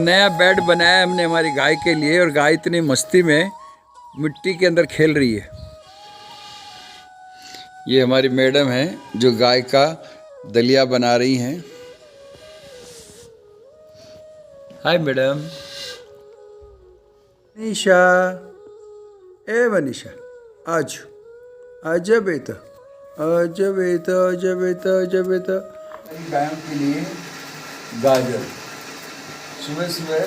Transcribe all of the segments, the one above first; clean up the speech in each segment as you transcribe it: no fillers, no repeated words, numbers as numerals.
नया बेड बनाया हमने हमारी गाय के लिए और गाय इतनी मस्ती में मिट्टी के अंदर खेल रही है। ये हमारी मैडम है जो गाय का दलिया बना रही हैं। Hi madam. निशा, ए मनीषा, आज आजा बेटा, आजा बेटा, आजा बेटा, आजा बेटा। गायों के लिए गाजर, सुबह सुबह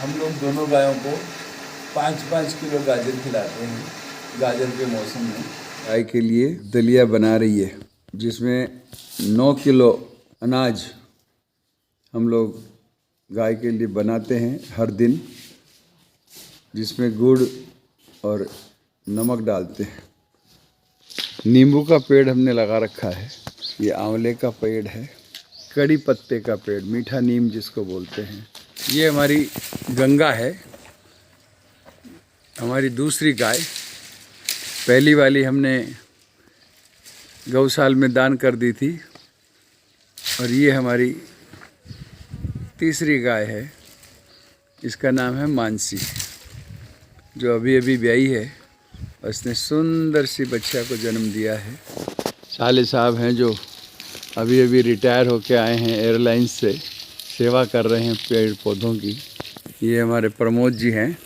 हम लोग दोनों गायों को 5-5 किलो गाजर खिलाते हैं गाजर के मौसम में। गाय के लिए दलिया बना रही है जिसमें 9 किलो अनाज हम लोग गाय के लिए बनाते हैं हर दिन, जिसमें गुड़ और नमक डालते हैं। नींबू का पेड़ हमने लगा रखा है, ये आंवले का पेड़ है, कड़ी पत्ते का पेड़, मीठा नीम जिसको बोलते हैं। ये हमारी गंगा है, हमारी दूसरी गाय। पहली वाली हमने गौशाला में दान कर दी थी और ये हमारी तीसरी गाय है, इसका नाम है मानसी, जो अभी अभी ब्याई है। उसने सुंदर सी बच्चा को जन्म दिया है। साले साहब हैं जो अभी अभी रिटायर होके आए हैं एयरलाइंस से, सेवा कर रहे हैं पेड़ पौधों की। ये हमारे प्रमोद जी हैं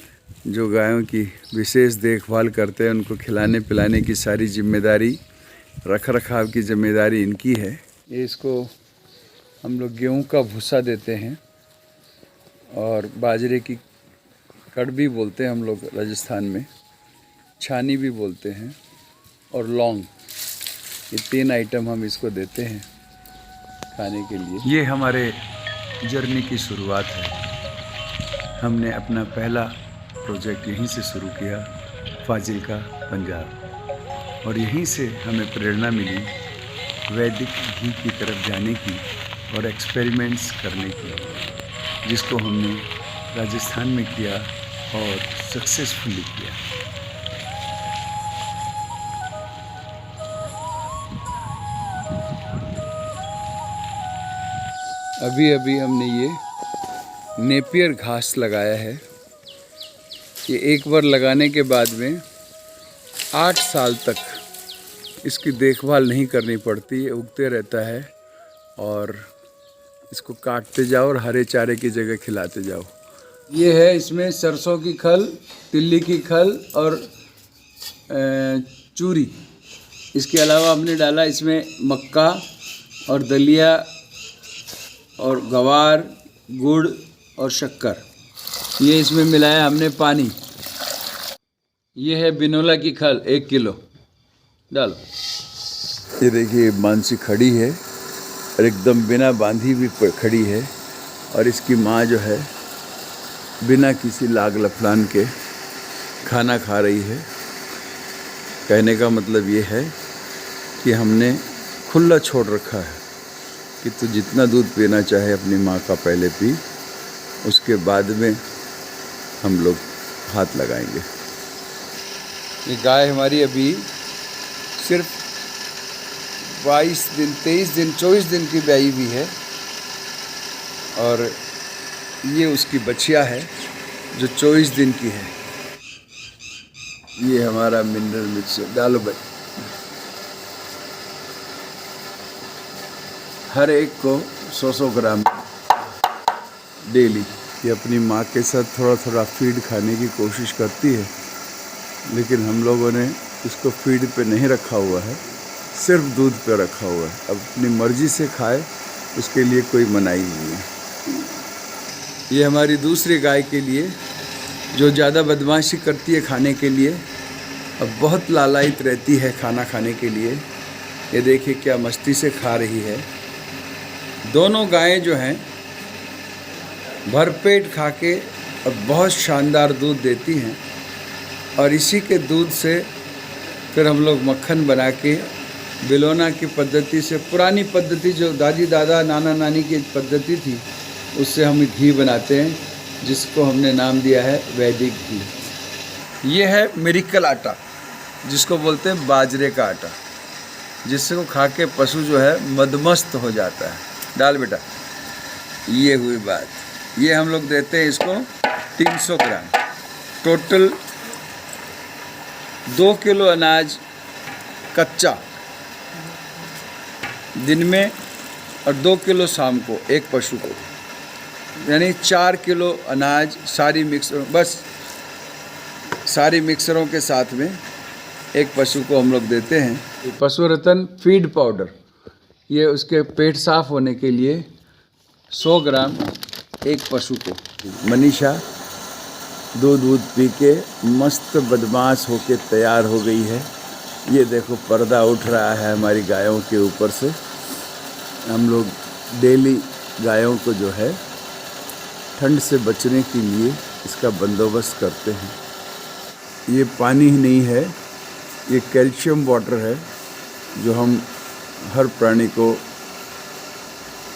जो गायों की विशेष देखभाल करते हैं, उनको खिलाने पिलाने की सारी जिम्मेदारी, रख रखाव की जिम्मेदारी इनकी है। ये इसको हम लोग गेहूं का भूसा देते हैं और बाजरे की कड़बी बोलते हैं हम लोग राजस्थान में, छानी भी बोलते हैं, और लौंग, ये 3 आइटम हम इसको देते हैं खाने के लिए। ये हमारे जर्नी की शुरुआत है। हमने अपना पहला प्रोजेक्ट यहीं से शुरू किया, फाजिल्का पंजाब, और यहीं से हमें प्रेरणा मिली वैदिक घी की तरफ जाने की और एक्सपेरिमेंट्स करने की, जिसको हमने राजस्थान में किया और सक्सेसफुली किया। अभी अभी हमने ये नेपियर घास लगाया है। ये एक बार लगाने के बाद में 8 साल तक इसकी देखभाल नहीं करनी पड़ती, ये उगते रहता है और इसको काटते जाओ और हरे चारे की जगह खिलाते जाओ। ये है, इसमें सरसों की खल, तिल्ली की खल और चूरी। इसके अलावा हमने डाला इसमें मक्का और दलिया और गवार, गुड़ और शक्कर, ये इसमें मिलाया हमने पानी। ये है बिनोला की खल 1 किलो डालो। ये देखिए मानसी खड़ी है और एकदम बिना बांधी भी खड़ी है, और इसकी माँ जो है बिना किसी लाग लफड़ान के खाना खा रही है। कहने का मतलब ये है कि हमने खुला छोड़ रखा है कि तू जितना दूध पीना चाहे अपनी माँ का पहले पी, उसके बाद में हम लोग हाथ लगाएंगे। ये गाय हमारी अभी सिर्फ 22 दिन, 23 दिन, 24 दिन की ब्याई भी है, और ये उसकी बच्चिया है जो 24 दिन की है। ये हमारा मिनरल मिक्सचर डालो भाई। हर एक को 100-100 ग्राम डेली। ये अपनी माँ के साथ थोड़ा थोड़ा फीड खाने की कोशिश करती है, लेकिन हम लोगों ने इसको फीड पे नहीं रखा हुआ है, सिर्फ दूध पे रखा हुआ है। अब अपनी मर्जी से खाए, उसके लिए कोई मनाही नहीं है। ये हमारी दूसरी गाय के लिए जो ज़्यादा बदमाशी करती है खाने के लिए, अब बहुत लालायित रहती है खाना खाने के लिए। ये देखिए क्या मस्ती से खा रही है। दोनों गायें जो हैं भरपेट खा के और बहुत शानदार दूध देती हैं, और इसी के दूध से फिर हम लोग मक्खन बना के बिलोना की पद्धति से, पुरानी पद्धति जो दादी दादा नाना नानी की पद्धति थी, उससे हम घी बनाते हैं, जिसको हमने नाम दिया है वैदिक घी। ये है मिरेकल आटा, जिसको बोलते हैं बाजरे का आटा, जिसको खा के पशु जो है मदमस्त हो जाता है। डाल बेटा, ये हुई बात। ये हम लोग देते हैं इसको 300 ग्राम। टोटल 2 किलो अनाज कच्चा दिन में और 2 किलो शाम को एक पशु को, यानी 4 किलो अनाज सारी मिक्सरों के साथ में एक पशु को हम लोग देते हैं। पशु रतन फीड पाउडर, ये उसके पेट साफ होने के लिए 100 ग्राम एक पशु को। मनीषा दूध पी के मस्त बदमाश होके तैयार हो गई है। ये देखो पर्दा उठ रहा है हमारी गायों के ऊपर से। हम लोग डेली गायों को जो है ठंड से बचने के लिए इसका बंदोबस्त करते हैं। ये पानी ही नहीं है, ये कैल्शियम वाटर है जो हम हर प्राणी को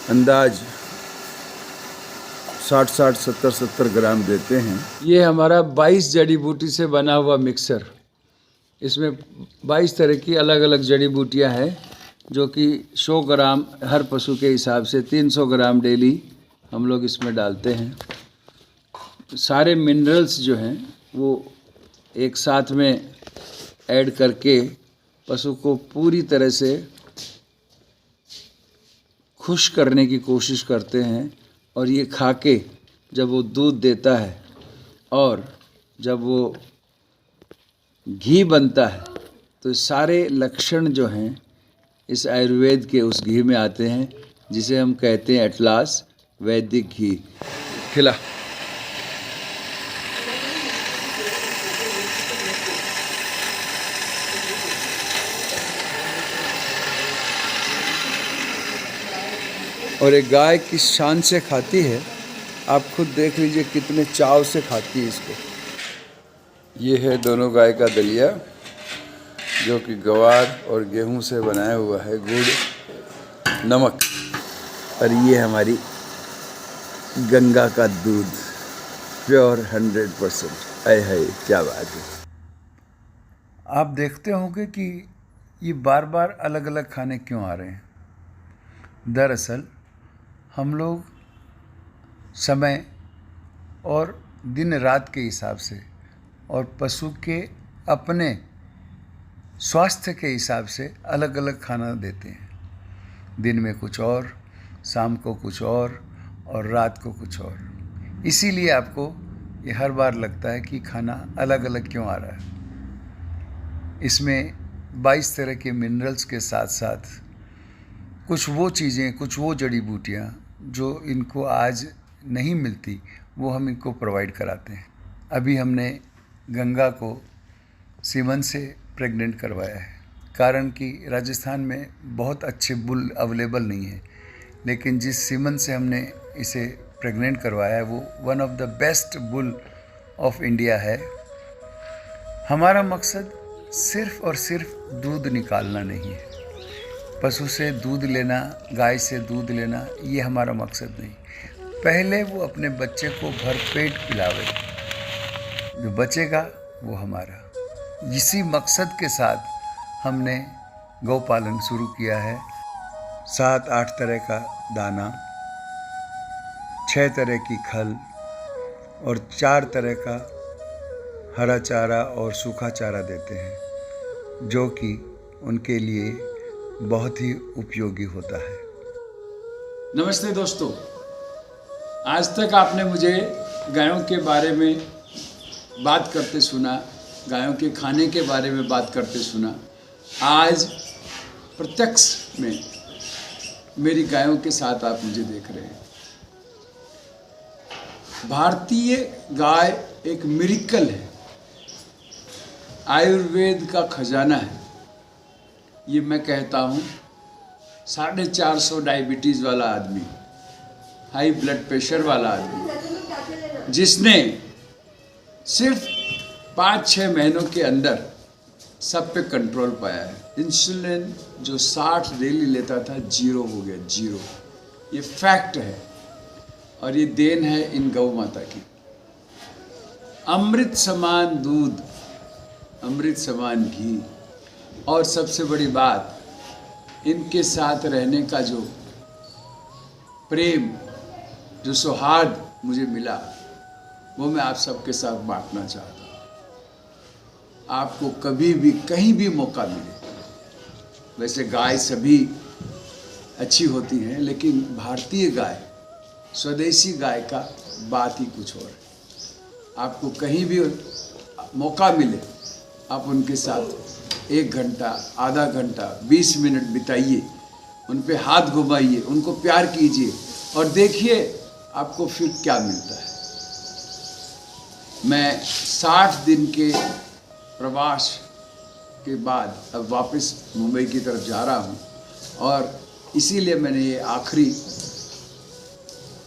अंदाज 60 70 ग्राम देते हैं। ये हमारा 22 जड़ी बूटी से बना हुआ मिक्सर, इसमें 22 तरह की अलग अलग जड़ी बूटियां हैं जो कि 100 ग्राम हर पशु के हिसाब से 300 ग्राम डेली हम लोग इसमें डालते हैं। सारे मिनरल्स जो हैं वो एक साथ में ऐड करके पशु को पूरी तरह से खुश करने की कोशिश करते हैं। और ये खा के जब वो दूध देता है और जब वो घी बनता है तो सारे लक्षण जो हैं इस आयुर्वेद के उस घी में आते हैं, जिसे हम कहते हैं एटलास वैदिक घी। खिला और एक गाय किस शान से खाती है, आप खुद देख लीजिए कितने चाव से खाती है इसको। ये है दोनों गाय का दलिया जो कि ग्वार और गेहूं से बनाया हुआ है, गुड़ नमक। और ये हमारी गंगा का दूध प्योर 100%। आए हाय क्या बात है। आप देखते होंगे कि ये बार बार अलग अलग खाने क्यों आ रहे हैं। दरअसल हम लोग समय और दिन रात के हिसाब से और पशु के अपने स्वास्थ्य के हिसाब से अलग अलग खाना देते हैं। दिन में कुछ और, शाम को कुछ और रात को कुछ और। इसीलिए आपको ये हर बार लगता है कि खाना अलग अलग क्यों आ रहा है। इसमें 22 तरह के मिनरल्स के साथ साथ कुछ वो चीज़ें, कुछ वो जड़ी बूटियाँ जो इनको आज नहीं मिलती, वो हम इनको प्रोवाइड कराते हैं। अभी हमने गंगा को सीमन से प्रेग्नेंट करवाया है, कारण कि राजस्थान में बहुत अच्छे बुल अवेलेबल नहीं है, लेकिन जिस सीमन से हमने इसे प्रेग्नेंट करवाया है वो one of the best bull of India है। हमारा मकसद सिर्फ़ और सिर्फ दूध निकालना नहीं है। पशु से दूध लेना, गाय से दूध लेना, ये हमारा मकसद नहीं। पहले वो अपने बच्चे को भरपेट पिलावे, जो बचेगा वो हमारा। इसी मकसद के साथ हमने गौपालन शुरू किया है। 7-8 तरह का दाना, 6 तरह की खल और 4 तरह का हरा चारा और सूखा चारा देते हैं, जो कि उनके लिए बहुत ही उपयोगी होता है। नमस्ते दोस्तों, आज तक आपने मुझे गायों के बारे में बात करते सुना, गायों के खाने के बारे में बात करते सुना। आज प्रत्यक्ष में मेरी गायों के साथ आप मुझे देख रहे हैं। भारतीय गाय एक मिरेकल है, आयुर्वेद का खजाना है। ये मैं कहता हूँ 450 डायबिटीज़ वाला आदमी, हाई ब्लड प्रेशर वाला आदमी, जिसने सिर्फ 5-6 महीनों के अंदर सब पे कंट्रोल पाया है। इंसुलिन जो 60 डेली लेता था, 0 हो गया, 0। ये फैक्ट है और ये देन है इन गौ माता की। अमृत समान दूध, अमृत समान घी, और सबसे बड़ी बात, इनके साथ रहने का जो प्रेम, जो सौहार्द, मुझे मिला वो मैं आप सबके साथ बांटना चाहता हूँ। आपको कभी भी कहीं भी मौका मिले, वैसे गाय सभी अच्छी होती हैं, लेकिन भारतीय गाय, स्वदेशी गाय का बात ही कुछ और है। आपको कहीं भी मौका मिले, आप उनके साथ 1 घंटा, आधा घंटा, 20 मिनट बिताइए, उन पे हाथ घुमाइए, उनको प्यार कीजिए और देखिए आपको फिर क्या मिलता है। मैं 60 दिन के प्रवास के बाद अब वापस मुंबई की तरफ जा रहा हूँ और इसीलिए मैंने ये आखिरी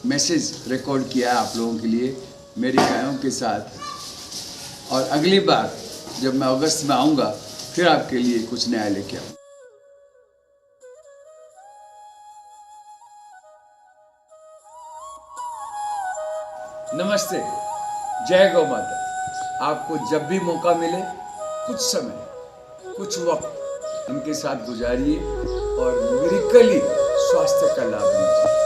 मैसेज रिकॉर्ड किया है आप लोगों के लिए मेरी गायों के साथ। और अगली बार जब मैं अगस्त में आऊँगा फिर आपके लिए कुछ नया लेके आऊँगा। नमस्ते, जय गौ माता। आपको जब भी मौका मिले कुछ समय, कुछ वक्त उनके साथ गुजारिए और मिरेकली स्वास्थ्य का लाभ लीजिए।